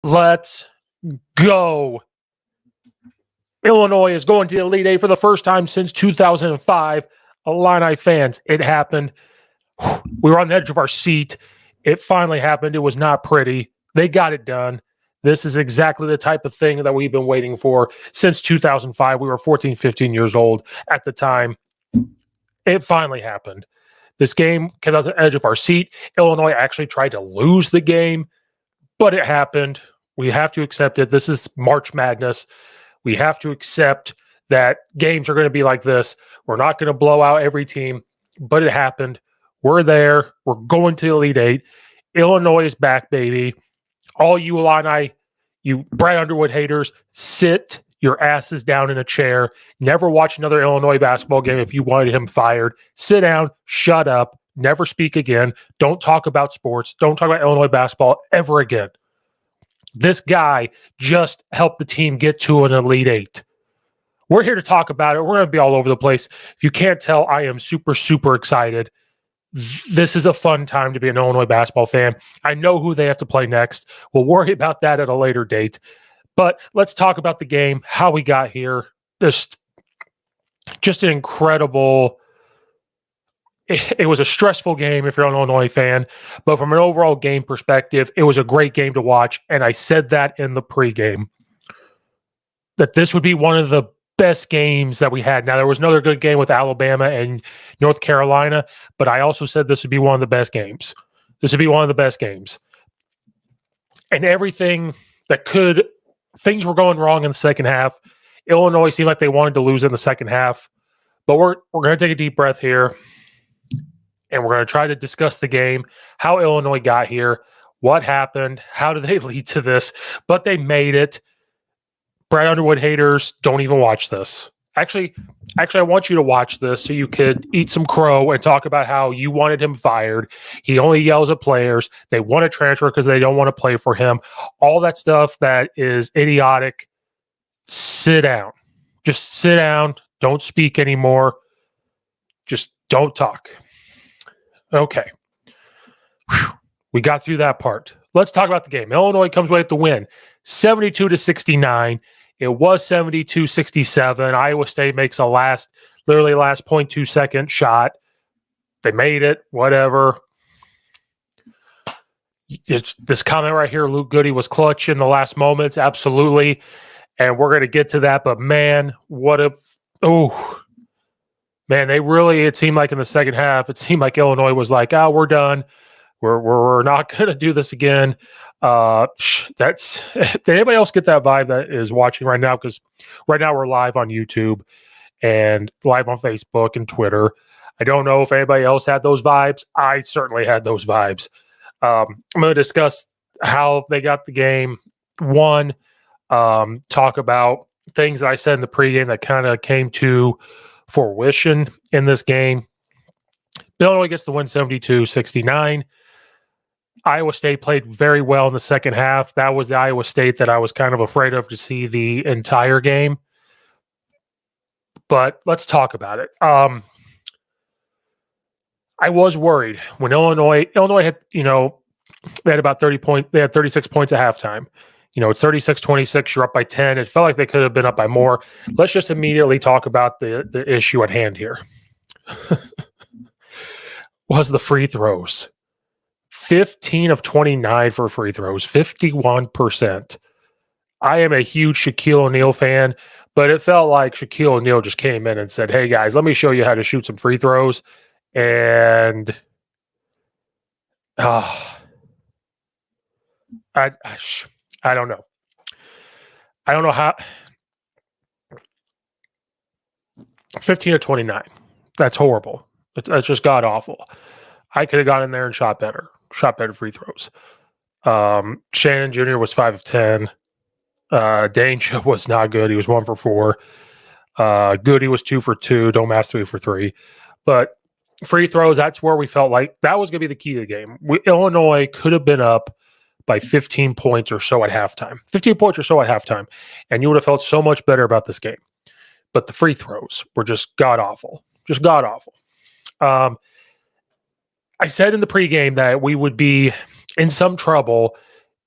Let's go. Illinois is going to the Elite Eight for the first time since 2005. Illini fans, it happened. We were on the edge of our seat. It finally happened. It was not pretty. They got it done. This is exactly the type of thing that we've been waiting for since 2005. We were 14, 15 years old at the time. It finally happened. This game came out the edge of our seat. Illinois actually tried to lose the game, but it happened. We have to accept it. This is March Madness. We have to accept that games are going to be like this. We're not going to blow out every team, but it happened. We're there. We're going to the Elite Eight. Illinois is back, baby. All you Illini, you Brad Underwood haters, sit your asses down in a chair. Never watch another Illinois basketball game if you wanted him fired. Sit down, shut up, never speak again. Don't talk about sports. Don't talk about Illinois basketball ever again. This guy just helped the team get to an Elite Eight. We're here to talk about it. We're going to be all over the place. If you can't tell, I am super, super excited. This is a fun time to be an Illinois basketball fan. I know who they have to play next. We'll worry about that at a later date. But let's talk about the game, how we got here. Just an incredible... It was a stressful game if you're an Illinois fan, but from an overall game perspective, it was a great game to watch. And I said that in the pregame, that this would be one of the best games that we had. Now, there was another good game with Alabama and North Carolina, but I also said this would be one of the best games. This would be one of the best games. And everything that could, things were going wrong in the second half. Illinois seemed like they wanted to lose in the second half, but we're going to take a deep breath here. And we're going to try to discuss the game, how Illinois got here, what happened, how did they lead to this, but they made it. Brad Underwood haters, don't even watch this. Actually, I want you to watch this so you could eat some crow and talk about how you wanted him fired. He only yells at players. They want to transfer because they don't want to play for him. All that stuff that is idiotic. Sit down. Just sit down. Don't speak anymore. Just don't talk. Okay. Whew. We got through that part. Let's talk about the game. Illinois comes away with the win, 72-69. It was 72-67. Iowa State makes a literally last 0.2 second shot. They made it, whatever. It's this comment right here, Luke Goody was clutch in the last moments, absolutely. And we're going to get to that, but man, man, it seemed like in the second half, it seemed like Illinois was like, we're done. We're not going to do this again. Did anybody else get that vibe that is watching right now? Because right now we're live on YouTube and live on Facebook and Twitter. I don't know if anybody else had those vibes. I certainly had those vibes. I'm going to discuss how they got the game. One, talk about things that I said in the pregame that kind of came to fruition in this game. Illinois gets the win 72-69. Iowa State played very well in the second half. That was the Iowa State that I was kind of afraid of to see the entire game. But let's talk about it. I was worried when Illinois had, they had about 30 points. They had 36 points at halftime. It's 36-26. You're up by 10. It felt like they could have been up by more. Let's just immediately talk about the issue at hand here. Was the free throws. 15 of 29 for free throws, 51%. I am a huge Shaquille O'Neal fan, but it felt like Shaquille O'Neal just came in and said, hey, guys, let me show you how to shoot some free throws. And I don't know. I don't know how. 15 of 29. That's horrible. That's just god awful. I could have gone in there and shot better. shot better free throws. Shannon Jr. was 5 of 10. Danger was not good. He was 1 for 4. Goody was 2 for 2. Domas 3 for 3. But free throws, that's where we felt like that was going to be the key to the game. Illinois could have been up by 15 points or so at halftime. 15 points or so at halftime. And you would have felt so much better about this game. But the free throws were just god-awful. Just god-awful. I said in the pregame that we would be in some trouble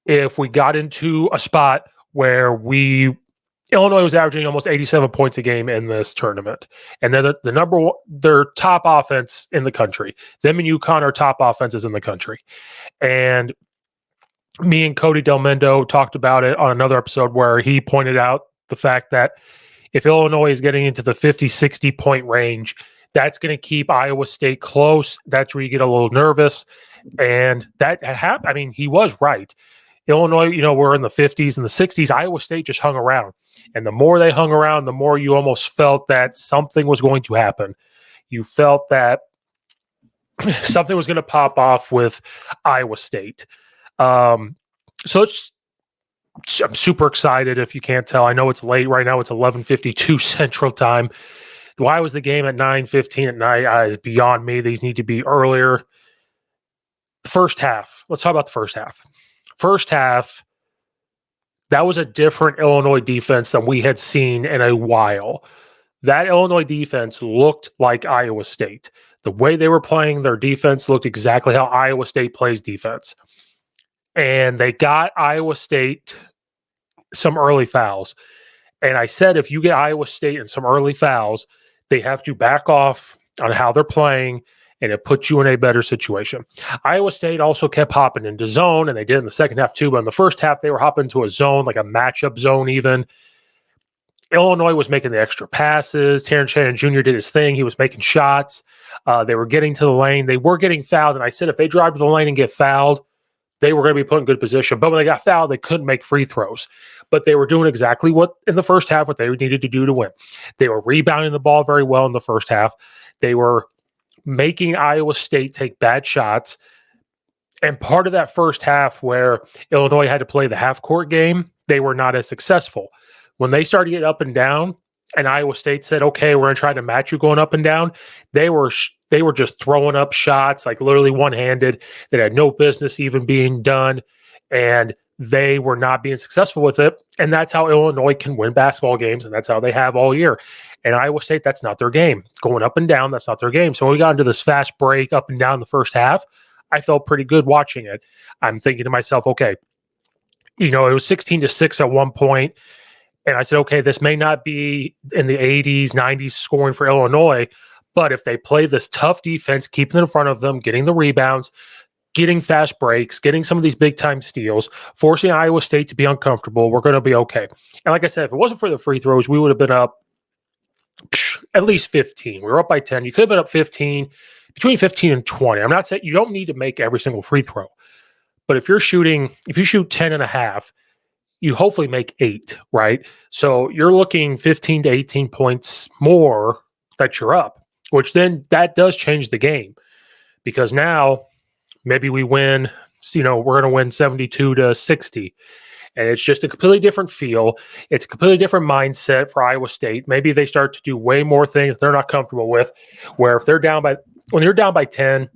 if we got into a spot where Illinois was averaging almost 87 points a game in this tournament. And they're the number one, their top offense in the country. Them and UConn are top offenses in the country. And me and Cody Del Mendo talked about it on another episode where he pointed out the fact that if Illinois is getting into the 50, 60 point range, that's going to keep Iowa State close. That's where you get a little nervous. And that happened. I mean, he was right. Illinois, we're in the 50s and the 60s. Iowa State just hung around. And the more they hung around, the more you almost felt that something was going to happen. You felt that something was going to pop off with Iowa State. I'm super excited if you can't tell. I know it's late right now. It's 11:52 Central Time. Why was the game at 9:15 at night? Is beyond me. These need to be earlier. First half. Let's talk about the first half. First half, that was a different Illinois defense than we had seen in a while. That Illinois defense looked like Iowa State. The way they were playing their defense looked exactly how Iowa State plays defense. And they got Iowa State some early fouls. And I said, if you get Iowa State in some early fouls, they have to back off on how they're playing, and it puts you in a better situation. Iowa State also kept hopping into zone, and they did in the second half too. But in the first half, they were hopping to a zone, like a matchup zone even. Illinois was making the extra passes. Terrence Shannon Jr. did his thing. He was making shots. They were getting to the lane. They were getting fouled. And I said, if they drive to the lane and get fouled, they were going to be put in good position. But when they got fouled, they couldn't make free throws. But they were doing exactly what in the first half, what they needed to do to win. They were rebounding the ball very well in the first half. They were making Iowa State take bad shots. And part of that first half where Illinois had to play the half-court game, they were not as successful. When they started to get up and down, and Iowa State said, okay, we're going to try to match you going up and down, they were just throwing up shots, like literally one-handed, that had no business even being done, and they were not being successful with it. And that's how Illinois can win basketball games, and that's how they have all year. And Iowa State, that's not their game. Going up and down, that's not their game. So when we got into this fast break up and down the first half, I felt pretty good watching it. I'm thinking to myself, okay, it was 16-6 at one point. And I said, okay, this may not be in the 80s, 90s scoring for Illinois, but if they play this tough defense, keeping it in front of them, getting the rebounds, getting fast breaks, getting some of these big-time steals, forcing Iowa State to be uncomfortable, we're going to be okay. And like I said, if it wasn't for the free throws, we would have been up at least 15. We were up by 10. You could have been up 15, between 15 and 20. I'm not saying you don't need to make every single free throw. But if you shoot 10 and a half, you hopefully make 8, right? So you're looking 15 to 18 points more that you're up, which then that does change the game, because now maybe we win, we're going to win 72-60. And it's just a completely different feel. It's a completely different mindset for Iowa State. Maybe they start to do way more things they're not comfortable with, where if when you're down by 10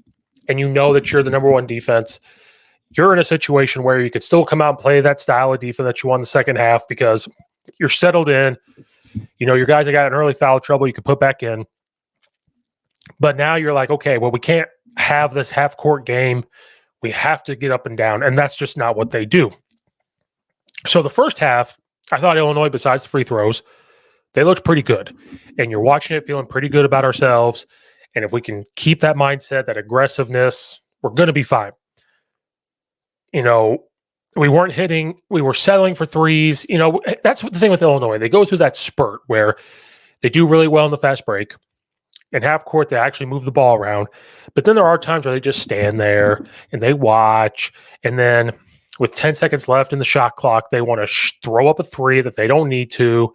and you know that you're the number one defense, you're in a situation where you could still come out and play that style of defense that you won the second half because you're settled in. Your guys that got in early foul trouble, you could put back in. But now you're like, okay, well, we can't have this half-court game. We have to get up and down, and that's just not what they do. So the first half, I thought Illinois, besides the free throws, they looked pretty good. And you're watching it feeling pretty good about ourselves. And if we can keep that mindset, that aggressiveness, we're going to be fine. We weren't hitting, we were settling for threes. That's the thing with Illinois. They go through that spurt where they do really well in the fast break. In half court, they actually move the ball around. But then there are times where they just stand there and they watch. And then with 10 seconds left in the shot clock, they want to throw up a three that they don't need to.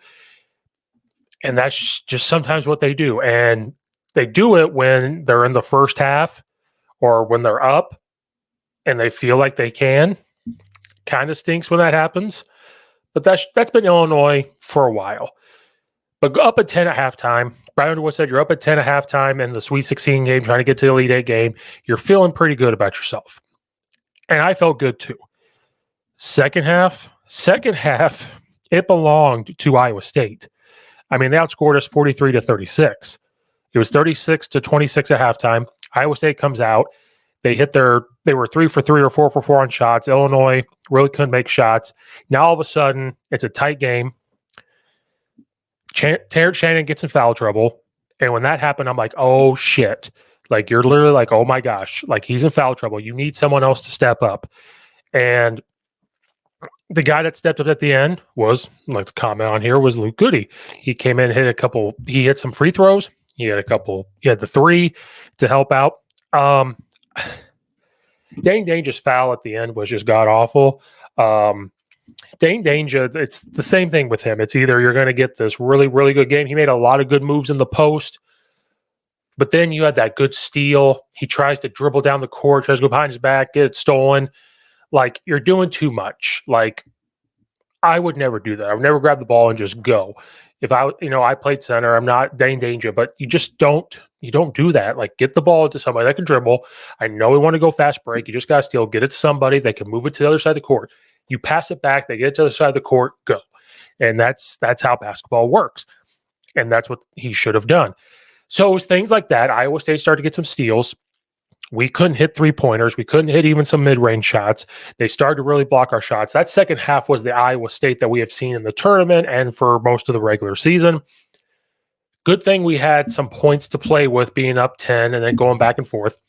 And that's just sometimes what they do. And they do it when they're in the first half or when they're up. and they feel like they can. Kind of stinks when that happens. But that's been Illinois for a while. But up at 10 at halftime, Brian Underwood said you're up at 10 at halftime in the Sweet 16 game, trying to get to the Elite Eight game. You're feeling pretty good about yourself. And I felt good too. Second half, it belonged to Iowa State. I mean, they outscored us 43-36. It was 36-26 at halftime. Iowa State comes out. They were 3 for 3 or 4 for 4 on shots. Illinois really couldn't make shots. Now all of a sudden, it's a tight game. Terrence Shannon gets in foul trouble. And when that happened, I'm like, oh shit. Like, you're literally like, oh my gosh, like, he's in foul trouble. You need someone else to step up. And the guy that stepped up at the end was, like the comment on here, was Luke Goody. He came in, he hit some free throws. He had the 3 to help out. Dane Danger's foul at the end was just god awful. Dane Danger, it's the same thing with him. It's either you're going to get this really, really good game. He made a lot of good moves in the post, but then you had that good steal. He tries to dribble down the court, tries to go behind his back, get it stolen. Like, you're doing too much. Like, I would never do that. I would never grab the ball and just go. If I played center, I'm not Dane Danger, but you just don't do that. Like, get the ball to somebody that can dribble. I know we want to go fast break. You just got to steal, get it to somebody. They can move it to the other side of the court. You pass it back, they get it to the other side of the court, go. And that's how basketball works. And that's what he should have done. So it was things like that. Iowa State started to get some steals. We couldn't hit three-pointers. We couldn't hit even some mid-range shots. They started to really block our shots. That second half was the Iowa State that we have seen in the tournament and for most of the regular season. Good thing we had some points to play with, being up 10 and then going back and forth.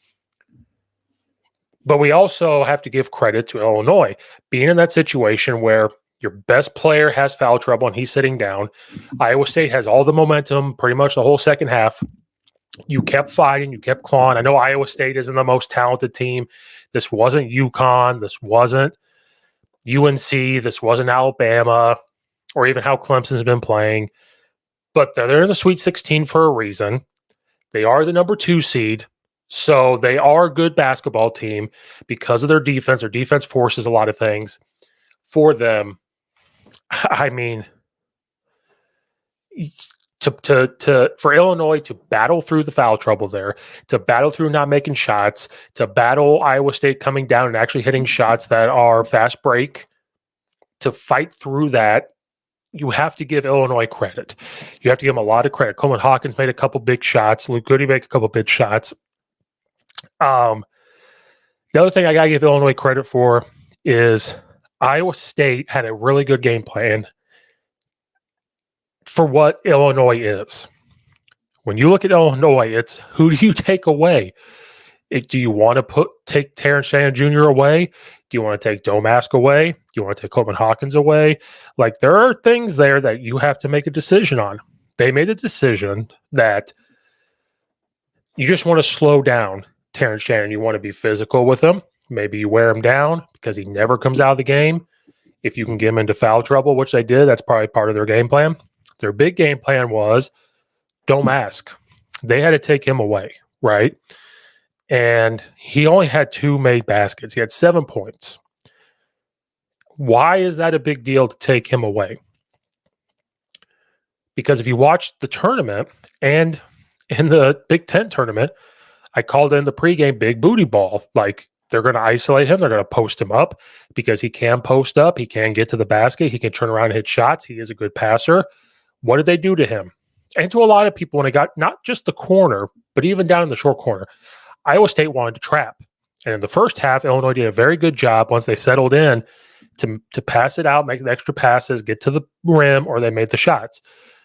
But we also have to give credit to Illinois. Being in that situation where your best player has foul trouble and he's sitting down, Iowa State has all the momentum pretty much the whole second half. You kept fighting. You kept clawing. I know Iowa State isn't the most talented team. This wasn't UConn. This wasn't UNC. This wasn't Alabama, or even how Clemson's been playing. But they're in the Sweet 16 for a reason. They are the number 2 seed. So they are a good basketball team because of their defense. Their defense forces a lot of things for them. I mean, for Illinois to battle through the foul trouble there, to battle through not making shots, to battle Iowa State coming down and actually hitting shots that are fast break, to fight through that, you have to give Illinois credit. You have to give them a lot of credit. Coleman Hawkins made a couple big shots. Luke Goody made a couple big shots. The other thing I got to give Illinois credit for is Iowa State had a really good game plan for what Illinois is. When you look at Illinois, it's who do you take away? Do you want to take Terrence Shannon Jr. away? Do you want to take Domask away? Do you want to take Coleman Hawkins away? Like, there are things there that you have to make a decision on. They made a decision that you just want to slow down Terrence Shannon. You want to be physical with him. Maybe you wear him down because he never comes out of the game. If you can get him into foul trouble, which they did, that's probably part of their game plan. Their big game plan was Domask. They had to take him away, right? And he only had 2 made baskets. He had 7 points. Why is that a big deal to take him away? Because if you watch the tournament and in the Big Ten tournament, I called it in the pregame big booty ball. Like, they're going to isolate him. They're going to post him up because he can post up. He can get to the basket. He can turn around and hit shots. He is a good passer. What did they do to him? And to a lot of people, when they got not just the corner, but even down in the short corner, Iowa State wanted to trap. And in the first half, Illinois did a very good job once they settled in to pass it out, make the extra passes, get to the rim, or they made the shots.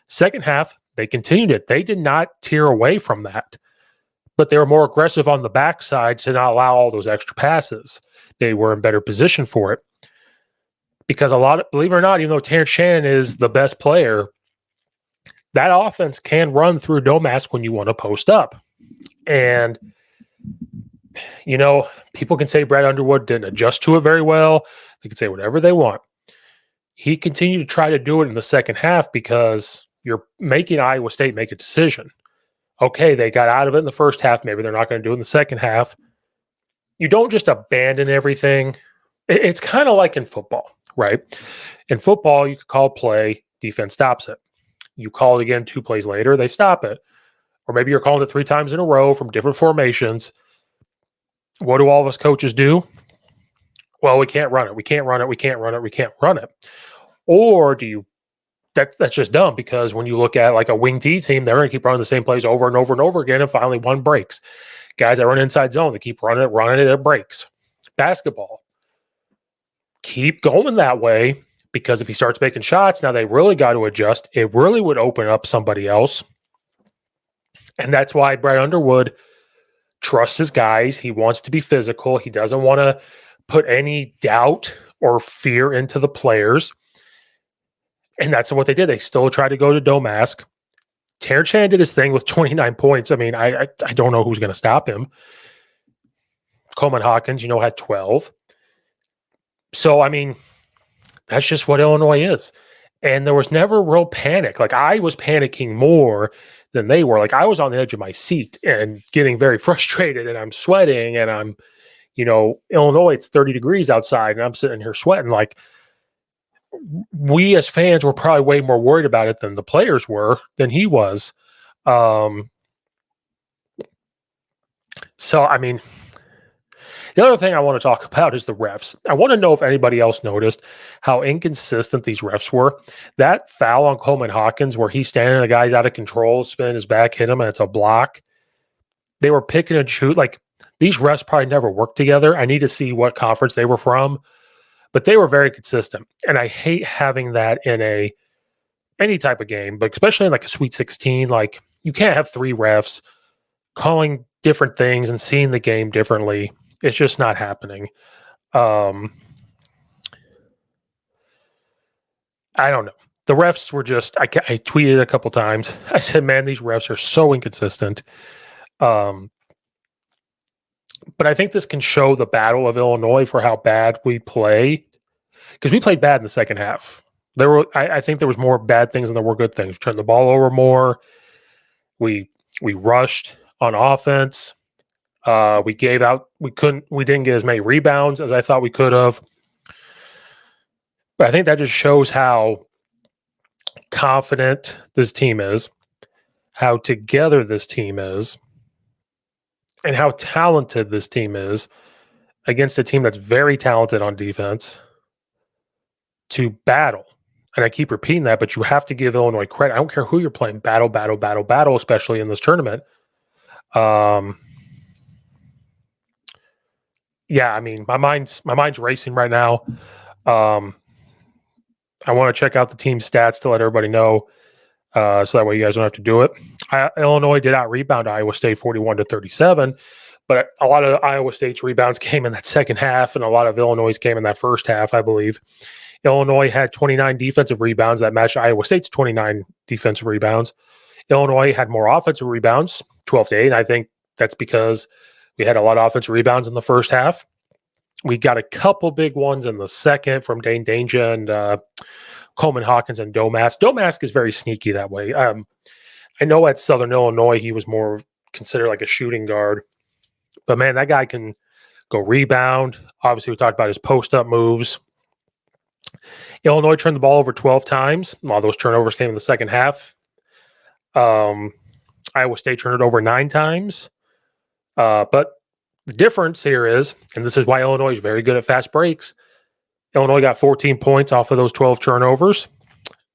Second half, they continued it. They did not tear away from that, but they were more aggressive on the backside to not allow all those extra passes. They were in better position for it. Because believe it or not, even though Terrence Shannon is the best player, that offense can run through Domask when you want to post up. And, people can say Brad Underwood didn't adjust to it very well. They can say whatever they want. He continued to try to do it in the second half because you're making Iowa State make a decision. Okay, they got out of it in the first half. Maybe they're not going to do it in the second half. you don't just abandon everything. It's kind of like in football, right? In football, you could call a play, defense stops it. You call it again 2 plays later, they stop it. Or maybe you're calling it 3 times in a row from different formations. What do all of us coaches do? Well, we can't run it. We can't run it. We can't run it. We can't run it. Or do you that's just dumb, because when you look at like a wing T team, they're going to keep running the same plays over and over and over again, and finally one breaks. Guys that run inside zone, they keep running it, it breaks. Basketball, keep going that way, because if he starts making shots, now they really got to adjust. It really would open up somebody else. And that's why Brad Underwood trusts his guys. He wants to be physical. He doesn't want to put any doubt or fear into the players. And that's what they did. They still tried to go to Domask. Terrence Shannon did his thing with 29 points. I mean, I don't know who's going to stop him. Coleman Hawkins, had 12. So, I mean, that's just what Illinois is. And there was never real panic. Like, I was panicking more than they were. Like, I was on the edge of my seat and getting very frustrated, and I'm sweating, and I'm, Illinois, it's 30 degrees outside, and I'm sitting here sweating. Like, we as fans were probably way more worried about it than the players were, than he was. So, I mean, the other thing I want to talk about is the refs. I want to know if anybody else noticed how inconsistent these refs were. That foul on Coleman Hawkins, where he's standing, the guy's out of control, spin his back, hit him, and it's a block. They were picking and shoot. Like, these refs probably never worked together. I need to see what conference they were from. But they were very consistent, and I hate having that in any type of game, but especially in like a Sweet 16. Like, you can't have 3 refs calling different things and seeing the game differently. It's just not happening. I don't know. The refs were just. I tweeted a couple times. I said, "Man, these refs are so inconsistent." But I think this can show the battle of Illinois for how bad we play, because we played bad in the second half. I think there was more bad things than there were good things. We turned the ball over more. We rushed on offense. We gave out. We didn't get as many rebounds as I thought we could have. But I think that just shows how confident this team is, how together this team is, and how talented this team is against a team that's very talented on defense to battle. And I keep repeating that, but you have to give Illinois credit. I don't care who you're playing. Battle, especially in this tournament. Yeah, I mean, my mind's racing right now. I want to check out the team stats to let everybody know, so that way you guys don't have to do it. Illinois did out rebound Iowa State 41-37, but a lot of Iowa State's rebounds came in that second half, and a lot of Illinois' came in that first half, I believe. Illinois had 29 defensive rebounds that matched Iowa State's 29 defensive rebounds. Illinois had more offensive rebounds, 12-8, and I think that's because we had a lot of offensive rebounds in the first half. We got a couple big ones in the second from Dane Danger and Coleman Hawkins and Domask. Domask is very sneaky that way. I know at Southern Illinois he was more considered like a shooting guard, but man, that guy can go rebound. Obviously, we talked about his post-up moves. Illinois turned the ball over 12 times. A lot of those turnovers came in the second half. Iowa State turned it over 9 times. But the difference here is, and this is why Illinois is very good at fast breaks, Illinois got 14 points off of those 12 turnovers.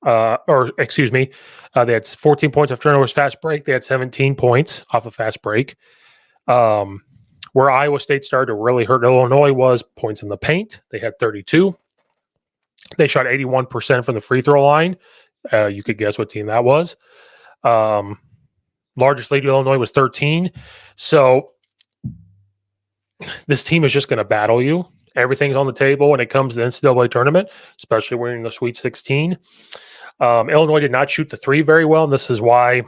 They had 14 points off turnovers fast break. They had 17 points off of fast break. Where Iowa State started to really hurt Illinois was points in the paint. They had 32. They shot 81% from the free throw line. You could guess what team that was. Largest lead to Illinois was 13. So this team is just going to battle you. Everything's on the table when it comes to the NCAA tournament, especially when you're in the Sweet 16. Illinois did not shoot the 3 very well, and this is why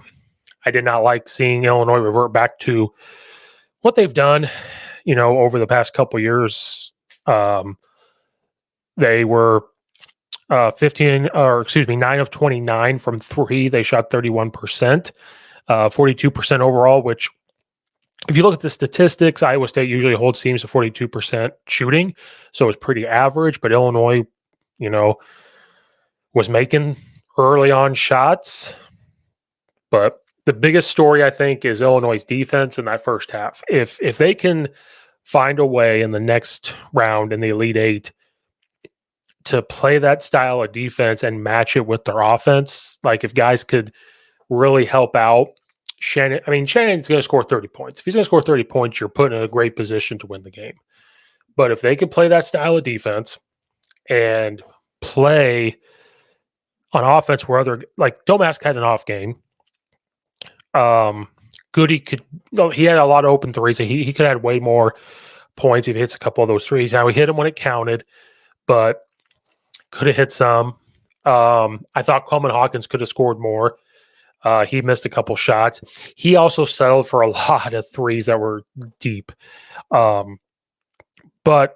I did not like seeing Illinois revert back to what they've done, over the past couple years. They were 9 of 29 from 3. They shot 31%, 42% overall, which if you look at the statistics, Iowa State usually holds teams to 42% shooting, so it's pretty average. But Illinois, was making early on shots. But the biggest story, I think, is Illinois' defense in that first half. If they can find a way in the next round in the Elite Eight to play that style of defense and match it with their offense, like if guys could really help out Shannon's going to score 30 points. If he's going to score 30 points, you're put in a great position to win the game. But if they could play that style of defense and play on offense where Domask had an off game. Goody he had a lot of open threes. He could have had way more points if he hits a couple of those threes. Now, he hit them when it counted, but could have hit some. I thought Coleman Hawkins could have scored more. He missed a couple shots. He also settled for a lot of threes that were deep. But,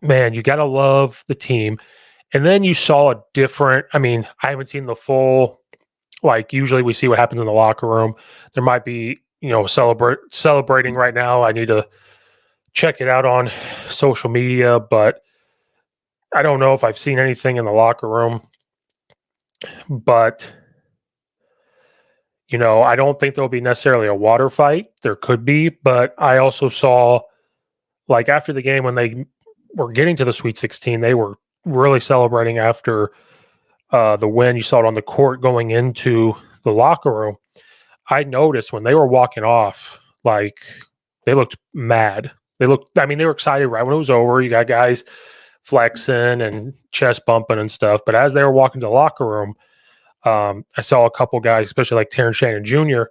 man, you got to love the team. And then you saw a different – I haven't seen the full – usually we see what happens in the locker room. There might be, celebrating right now. I need to check it out on social media, but I don't know if I've seen anything in the locker room. But, I don't think there'll be necessarily a water fight. There could be, but I also saw, after the game when they were getting to the Sweet 16, they were really celebrating after the win. You saw it on the court going into the locker room. I noticed when they were walking off, they looked mad. They were excited right when it was over. You got guys flexing and chest bumping and stuff. But as they were walking to the locker room, I saw a couple guys, especially like Terrence Shannon Jr.,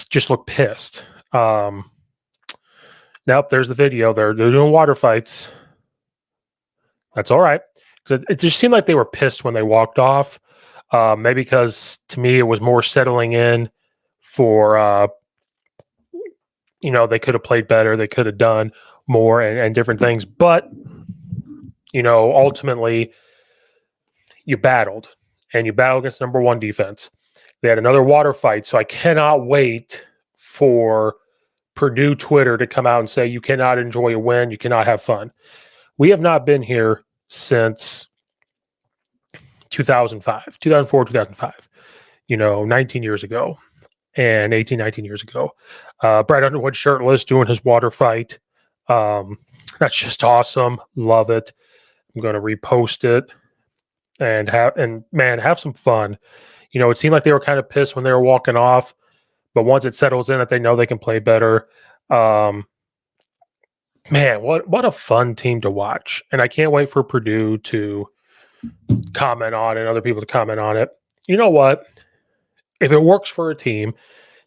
just look pissed. Nope, there's the video. They're doing water fights. That's all right. It just seemed like they were pissed when they walked off. Maybe because, to me, it was more settling in for, they could have played better. They could have done more and different things. But, ultimately, you battled. And you battled against number one defense. They had another water fight. So I cannot wait for Purdue Twitter to come out and say, you cannot enjoy a win. You cannot have fun. We have not been here since 2004, 2005, 19 years ago and 18, 19 years ago. Brad Underwood shirtless doing his water fight. That's just awesome. Love it. I'm going to repost it and have some fun. It seemed like they were kind of pissed when they were walking off, but once it settles in that they know they can play better. Man, what a fun team to watch. And I can't wait for Purdue to comment on it, other people to comment on it. You know what? If it works for a team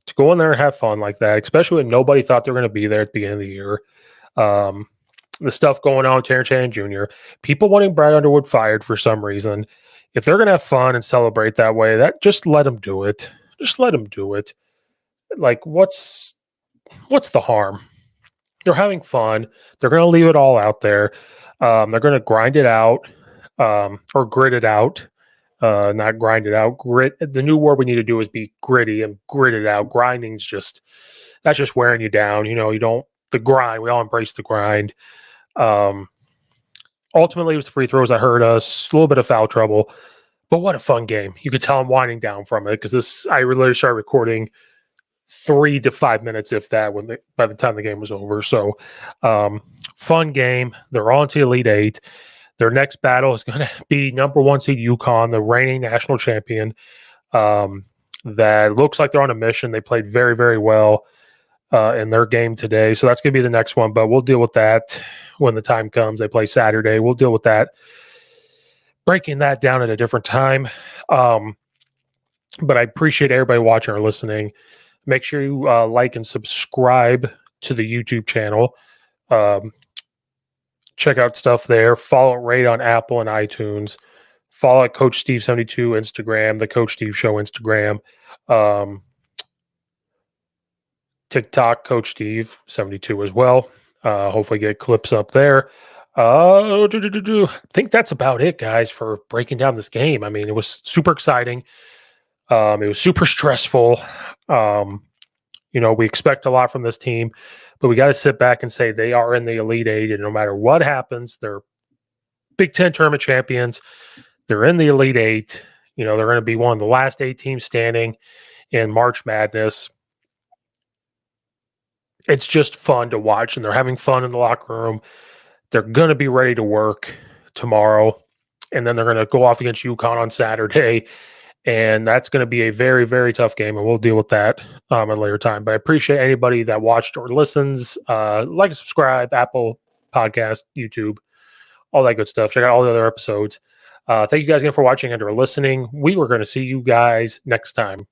to go in there and have fun like that, especially when nobody thought they were going to be there at the beginning of the year, the stuff going on with Terrence Shannon Jr., people wanting Brad Underwood fired for some reason, if they're going to have fun and celebrate that way, just let them do it. Just let them do it. What's the harm? They're having fun. They're going to leave it all out there. They're going to grind it out or grit it out. Not grind it out. Grit. The new word we need to do is be gritty and grit it out. Grinding's that's just wearing you down. The grind. We all embrace the grind. Ultimately, it was the free throws that hurt us. A little bit of foul trouble. But what a fun game. You could tell I'm winding down from it because I really started recording 3 to 5 minutes, if that, by the time the game was over. So, fun game. They're on to Elite Eight. Their next battle is going to be number 1 seed UConn, the reigning national champion. That looks like they're on a mission. They played very, very well in their game today. So that's going to be the next one, but we'll deal with that when the time comes. They play Saturday. We'll deal with that. Breaking that down at a different time. But I appreciate everybody watching or listening. Make sure you like and subscribe to the YouTube channel. Check out stuff there. Follow it right on Apple and iTunes. Follow at Coach Steve 72 Instagram, the Coach Steve Show Instagram. TikTok, Coach Steve 72 as well. Hopefully get clips up there. I think that's about it, guys, for breaking down this game. It was super exciting. It was super stressful. We expect a lot from this team, but we got to sit back and say they are in the Elite Eight, and no matter what happens, they're Big Ten tournament champions. They're in the Elite Eight. They're going to be one of the last 8 teams standing in March Madness. It's just fun to watch, and they're having fun in the locker room. They're going to be ready to work tomorrow, and then they're going to go off against UConn on Saturday, and that's going to be a very, very tough game, and we'll deal with that at a later time. But I appreciate anybody that watched or listens. Like and subscribe, Apple Podcast, YouTube, all that good stuff. Check out all the other episodes. Thank you guys again for watching and or listening. We were going to see you guys next time.